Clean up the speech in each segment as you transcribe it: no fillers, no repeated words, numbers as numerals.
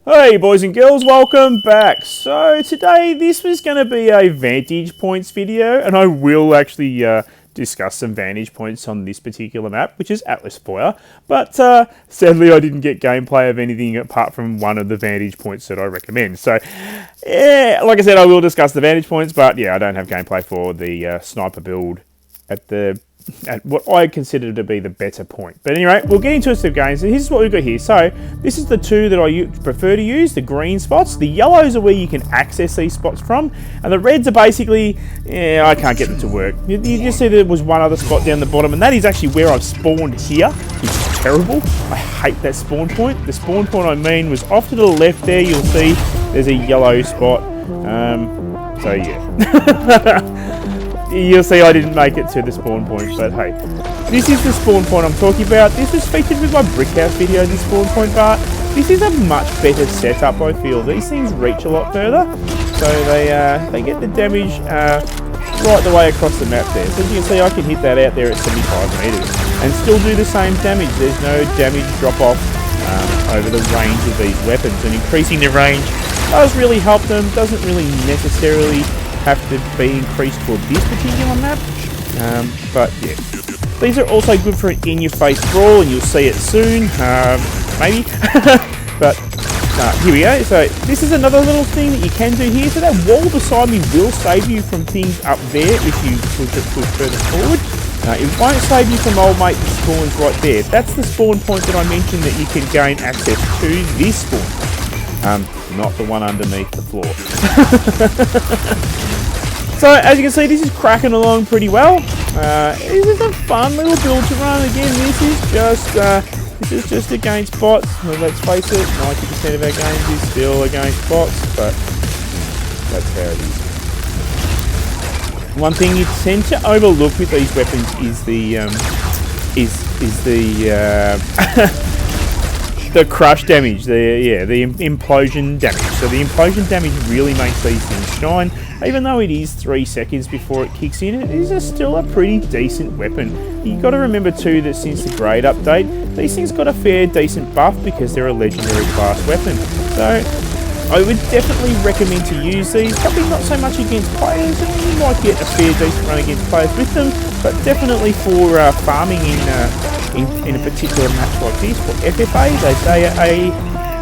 Hey boys and girls, welcome back. So today this was going to be a Vantage points video, and I will actually discuss some Vantage points on this particular map, which is Atlas Foyer. But sadly I didn't get gameplay of anything apart from one of the Vantage points that I recommend. So yeah, like I said, I will discuss the Vantage points, but yeah, I don't have gameplay for the sniper build at what I consider to be the better point. But anyway, we'll get into it some games. So here's what we've got here. So this is the two that I prefer to use, the green spots. The yellows are where you can access these spots from, and the reds are basically, I can't get them to work. You just see there was one other spot down the bottom, and that is actually where I've spawned here, which is terrible. I hate that spawn point. The spawn point I mean was off to the left there. You'll see there's a yellow spot. So yeah. You'll see I didn't make it to the spawn point, but hey. This is the spawn point I'm talking about. This was featured with my brick house video, this spawn point, but this is a much better setup, I feel. These things reach a lot further, so they get the damage right the way across the map there. So as you can see, I can hit that out there at 75 meters and still do the same damage. There's no damage drop off over the range of these weapons, and increasing the range does really help them. Doesn't really necessarily have to be increased for this particular map, but yeah, these are also good for an in-your-face brawl, and you'll see it soon, maybe. But here we go. So this is another little thing that you can do here. So that wall beside me will save you from things up there if you push further forward. It won't save you from old mate that spawns right there. That's the spawn point that I mentioned that you can gain access to this spawn, not the one underneath the floor. So as you can see, this is cracking along pretty well. This is a fun little build to run. Again, this is just against bots. Well, let's face it, 90% of our games is still against bots, but that's how it is. One thing you tend to overlook with these weapons is the crush damage, the implosion damage. So the implosion damage really makes these things shine. Even though it is 3 seconds before it kicks in, it is still a pretty decent weapon. You've got to remember too that since the grade update, these things got a fair decent buff because they're a legendary class weapon. So I would definitely recommend to use these. Probably not so much against players, and you might get a fair decent run against players with them, but definitely for farming in a particular match like this, for FFA,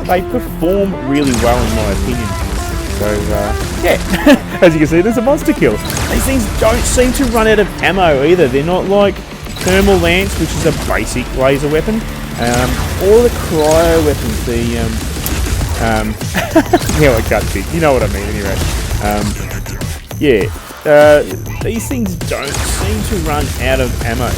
they perform really well in my opinion. So yeah, as you can see, there's a monster kill. These things don't seem to run out of ammo either. They're not like Thermal Lance, which is a basic laser weapon, or the cryo weapons, yeah, I cut it. You know what I mean anyway. Yeah, these things don't seem to run out of ammo.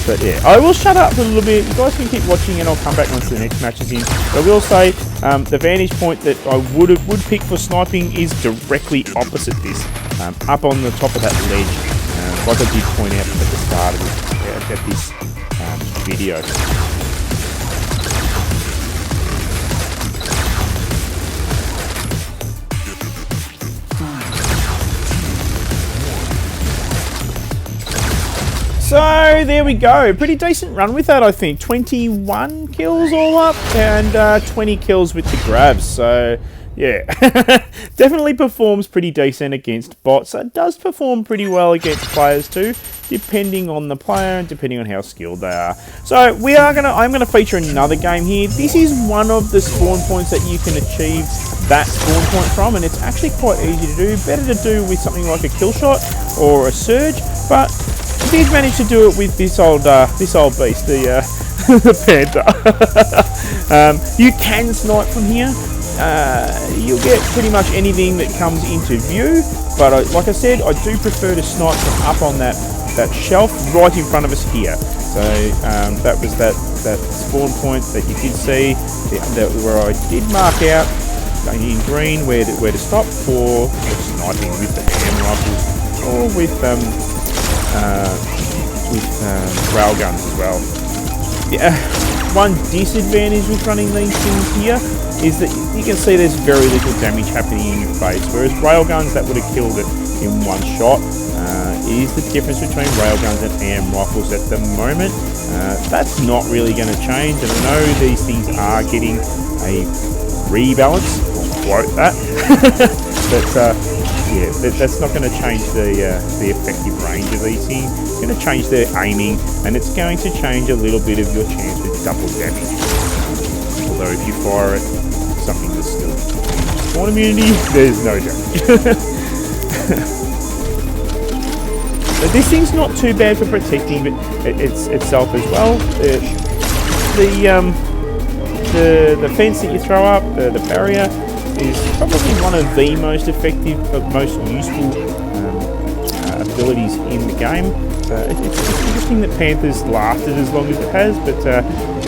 But yeah, I will shut up for a little bit. You guys can keep watching, and I'll come back once the next match is in. But I will say, the vantage point that I would pick for sniping is directly opposite this, up on the top of that ledge, like I did point out at the start of this video. So there we go, pretty decent run with that, I think. 21 kills all up, and 20 kills with the grabs. So yeah, definitely performs pretty decent against bots. It does perform pretty well against players too, depending on the player and depending on how skilled they are. So I'm gonna feature another game here. This is one of the spawn points that you can achieve that spawn point from, and it's actually quite easy to do. Better to do with something like a kill shot or a surge, but I did manage to do it with this old beast, the Panther. You can snipe from here. You'll get pretty much anything that comes into view, but like I said, I do prefer to snipe from up on that shelf right in front of us here. So that was that spawn point that you did see, where I did mark out in green where to stop for sniping with the hand rifles or with railguns as well. Yeah, one disadvantage with running these things here is that you can see there's very little damage happening in your face, whereas railguns that would have killed it in one shot. Is the difference between railguns and AM rifles at the moment. That's not really going to change, and I know these things are getting a rebalance. Quote that. But yeah, that's not going to change the effective range of these things. It's going to change their aiming, and it's going to change a little bit of your chance with double damage. Although if you fire at something that's still spawn immunity, there's no damage. But this thing's not too bad for protecting itself as well. The fence that you throw up, the barrier, is probably one of the most effective, most useful abilities in the game. It's interesting that Panther's lasted as long as it has, but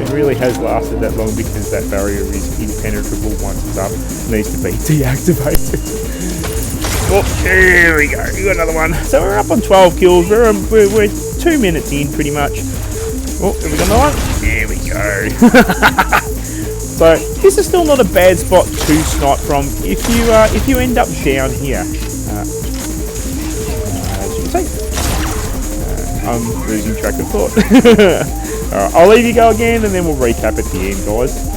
it really has lasted that long because that barrier is impenetrable once it's up. It needs to be deactivated. Oh, here we go. We got another one. So we're up on 12 kills. We're 2 minutes in, pretty much. Oh, have we got another one? There we go. So this is still not a bad spot to snipe from if you end up down here. As you can see, I'm losing track of thought. All right, I'll leave you go again, and then we'll recap at the end, guys.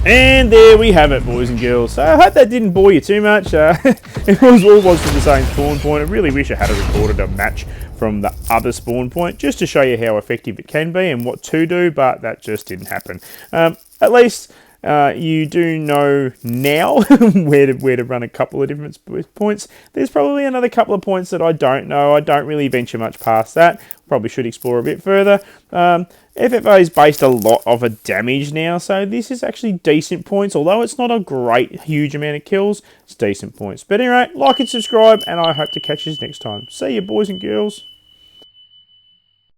And there we have it, boys and girls. So I hope that didn't bore you too much. It was all from the same spawn point. I really wish I had recorded a match from the other spawn point just to show you how effective it can be and what to do, but that just didn't happen. At least you do know now where to run a couple of different points. There's probably another couple of points that I don't know. I don't really venture much past that. Probably should explore a bit further. FFA is based a lot of a damage now, so this is actually decent points. Although it's not a great, huge amount of kills, it's decent points. But anyway, like and subscribe, and I hope to catch you next time. See you, boys and girls.